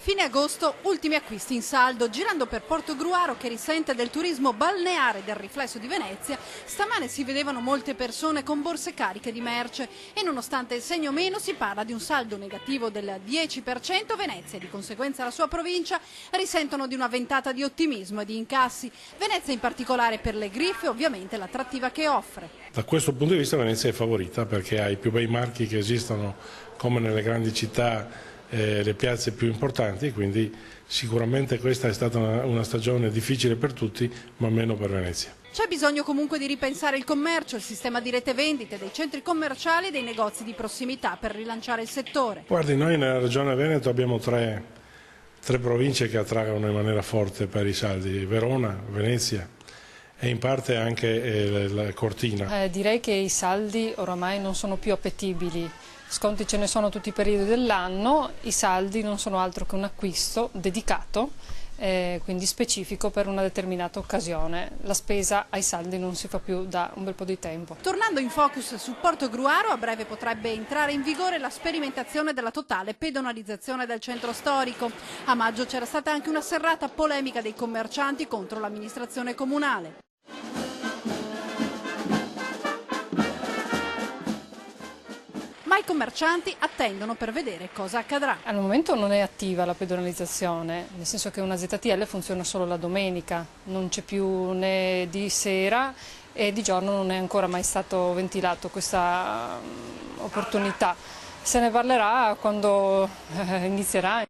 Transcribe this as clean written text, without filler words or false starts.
Fine agosto, ultimi acquisti in saldo. Girando per Portogruaro, che risente del turismo balneare e del riflesso di Venezia, stamane si vedevano molte persone con borse cariche di merce e nonostante il segno meno si parla di un saldo negativo del 10%. Venezia e di conseguenza la sua provincia risentono di una ventata di ottimismo e di incassi. Venezia in particolare per le griffe e ovviamente l'attrattiva che offre. Da questo punto di vista Venezia è favorita perché ha i più bei marchi che esistono come nelle grandi città, le piazze più importanti, quindi sicuramente questa è stata una stagione difficile per tutti, ma meno per Venezia. C'è bisogno comunque di ripensare il commercio, il sistema di rete vendite, dei centri commerciali e dei negozi di prossimità per rilanciare il settore. Guardi, noi nella regione Veneto abbiamo tre province che attraggono in maniera forte per i saldi: Verona, Venezia e in parte anche la Cortina. Direi che i saldi oramai non sono più appetibili. Sconti ce ne sono tutti i periodi dell'anno, i saldi non sono altro che un acquisto dedicato, quindi specifico per una determinata occasione. La spesa ai saldi non si fa più da un bel po' di tempo. Tornando in focus su Portogruaro, a breve potrebbe entrare in vigore la sperimentazione della totale pedonalizzazione del centro storico. A maggio c'era stata anche una serrata polemica dei commercianti contro l'amministrazione comunale. Ma i commercianti attendono per vedere cosa accadrà. Al momento non è attiva la pedonalizzazione, nel senso che una ZTL funziona solo la domenica, non c'è più né di sera e di giorno non è ancora mai stato ventilato questa opportunità. Se ne parlerà quando inizierà.